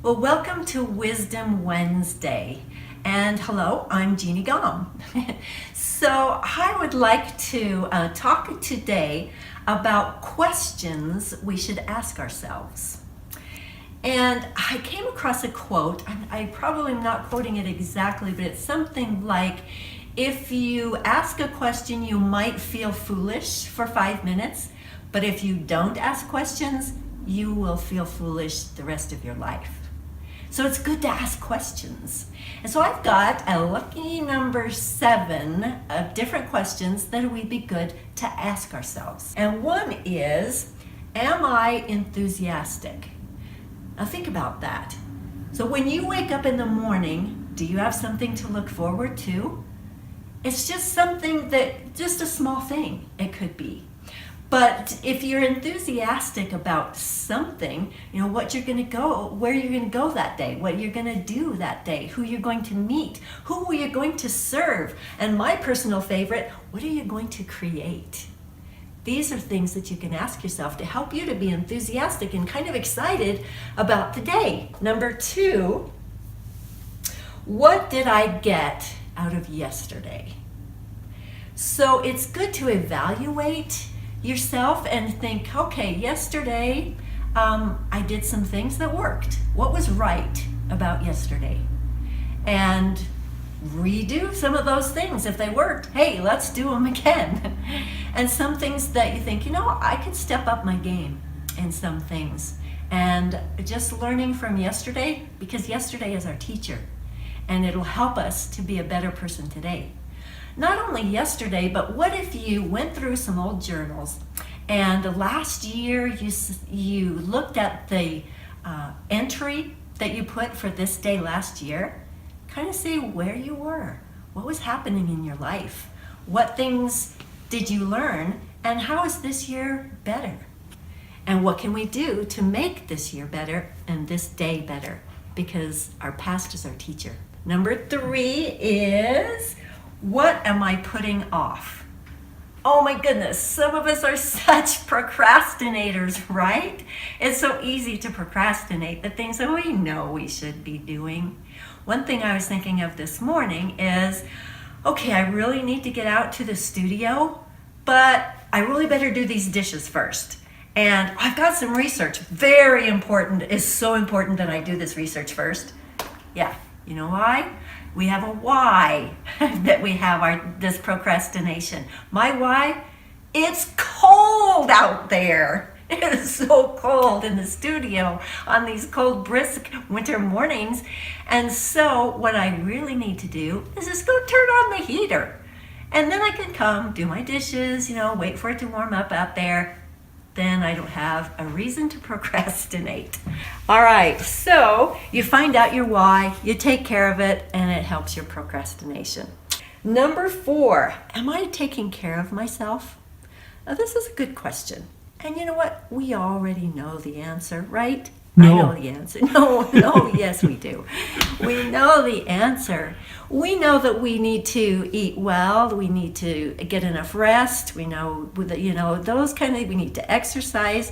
Well, welcome to Wisdom Wednesday. And hello, I'm Jeanne Gomm. So I would like to talk today about questions we should ask ourselves. And I came across a quote, and I probably am not quoting it exactly, but it's something like, if you ask a question, you might feel foolish for 5 minutes, but if you don't ask questions, you will feel foolish the rest of your life. So it's good to ask questions. And so I've got a lucky number 7 of different questions that would be good to ask ourselves. And one is, am I enthusiastic? Now think about that. So when you wake up in the morning, do you have something to look forward to? It's just something just a small thing it could be. But if you're enthusiastic about something, what you're going to go, where you're going to go that day, what you're going to do that day, who you're going to meet, who are you going to serve, and my personal favorite, what are you going to create? These are things that you can ask yourself to help you to be enthusiastic and kind of excited about the day. Number 2, what did I get out of yesterday? So it's good to evaluate yourself and think, okay, yesterday I did some things that worked. What was right about yesterday? And redo some of those things. If they worked, hey, let's do them again. And some things that you think, I could step up my game in some things. And just learning from yesterday, because yesterday is our teacher, and it'll help us to be a better person today. Not only yesterday, but what if you went through some old journals and last year you looked at the entry that you put for this day last year, kind of see where you were, what was happening in your life, what things did you learn, and how is this year better? And what can we do to make this year better and this day better? Because our past is our teacher. Number 3 is, what am I putting off? Oh my goodness, some of us are such procrastinators, right? It's so easy to procrastinate the things that we know we should be doing. One thing I was thinking of this morning is, okay, I really need to get out to the studio, but I really better do these dishes first. And I've got some research, very important. It's so important that I do this research first. Yeah, you know why? We have a why that we have this procrastination. My why? It's cold out there. It is so cold in the studio on these cold, brisk winter mornings. And so what I really need to do is just go turn on the heater. And then I can come do my dishes, wait for it to warm up out there. Then I don't have a reason to procrastinate. All right, so you find out your why, you take care of it, and it helps your procrastination. Number 4, am I taking care of myself? Now, this is a good question. And you know what? We already know the answer, right? No. I know the answer. No, yes, we do. We know the answer. We know that we need to eat well. We need to get enough rest. We know, those kind of, we need to exercise.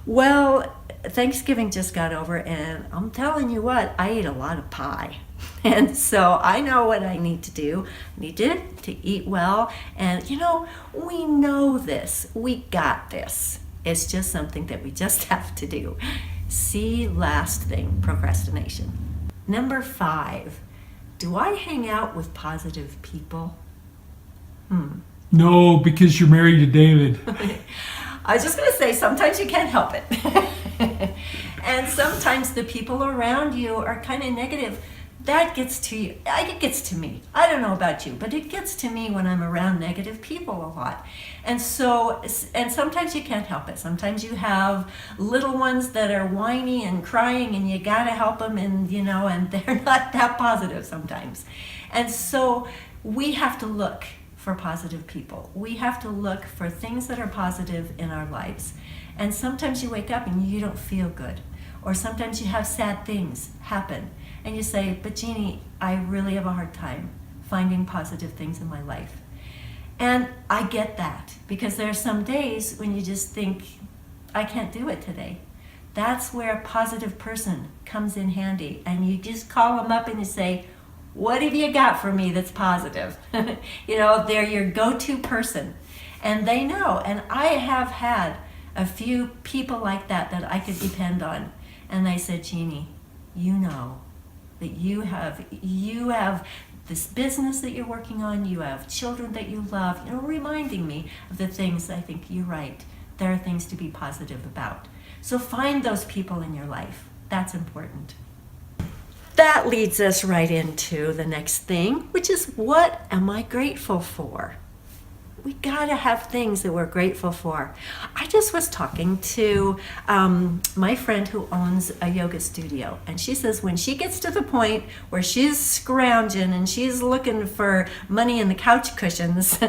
Well, Thanksgiving just got over, and I'm telling you what, I ate a lot of pie. And so I know what I need to do. I need to eat well. And, we know this. We got this. It's just something that we just have to do. See, last thing, procrastination. Number 5, do I hang out with positive people? No, because you're married to David. I was just going to say, sometimes you can't help it. And sometimes the people around you are kind of negative. That gets to you. It gets to me. I don't know about you, but it gets to me when I'm around negative people a lot. And sometimes you can't help it. Sometimes you have little ones that are whiny and crying, and you got to help them, and they're not that positive sometimes. And so we have to look for positive people. We have to look for things that are positive in our lives. And sometimes you wake up and you don't feel good. Or sometimes you have sad things happen. And you say, but Jeannie, I really have a hard time finding positive things in my life. And I get that, because there are some days when you just think, I can't do it today. That's where a positive person comes in handy. And you just call them up and you say, what have you got for me that's positive? They're your go-to person. And they know. And I have had a few people like that I could depend on. And they said, Jeannie, you know that you have this business that you're working on, you have children that you love, reminding me of the things. I think you're right. There are things to be positive about. So find those people in your life. That's important. That leads us right into the next thing, which is, what am I grateful for? We gotta have things that we're grateful for. I just was talking to my friend who owns a yoga studio, and she says when she gets to the point where she's scrounging and she's looking for money in the couch cushions,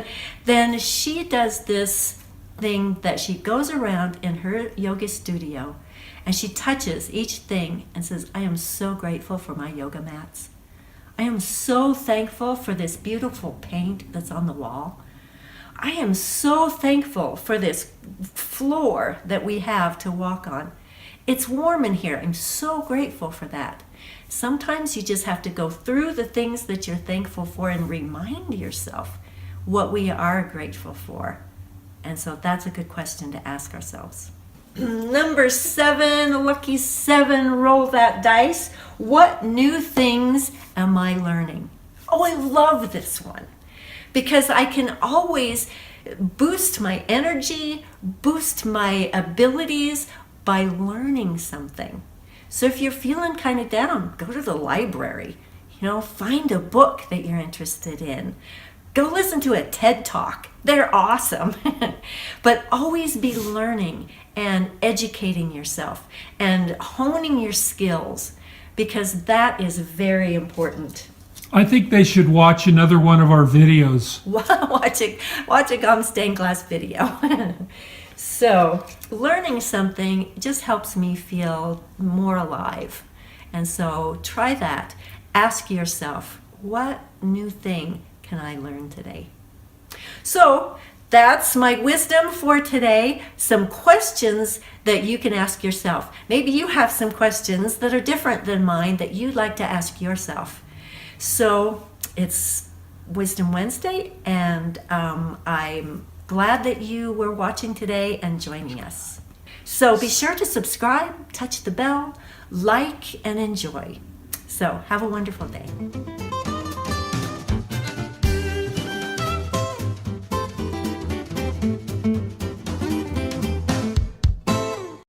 then she does this thing that she goes around in her yoga studio and she touches each thing and says, I am so grateful for my yoga mats. I am so thankful for this beautiful paint that's on the wall. I am so thankful for this floor that we have to walk on. It's warm in here. I'm so grateful for that. Sometimes you just have to go through the things that you're thankful for and remind yourself what we are grateful for. And so that's a good question to ask ourselves. Number 7, lucky 7, roll that dice. What new things am I learning? Oh, I love this one, because I can always boost my energy, boost my abilities by learning something. So if you're feeling kind of down, go to the library, find a book that you're interested in. Go listen to a TED Talk. They're awesome. But always be learning and educating yourself and honing your skills, because that is very important. I think they should watch another one of our videos. Watch a Gomm stained glass video. So learning something just helps me feel more alive. And so try that. Ask yourself, what new thing can I learn today? So that's my wisdom for today. Some questions that you can ask yourself. Maybe you have some questions that are different than mine that you'd like to ask yourself. So it's Wisdom Wednesday, and I'm glad that you were watching today and joining us. So be sure to subscribe, touch the bell, like, and enjoy. So have a wonderful day.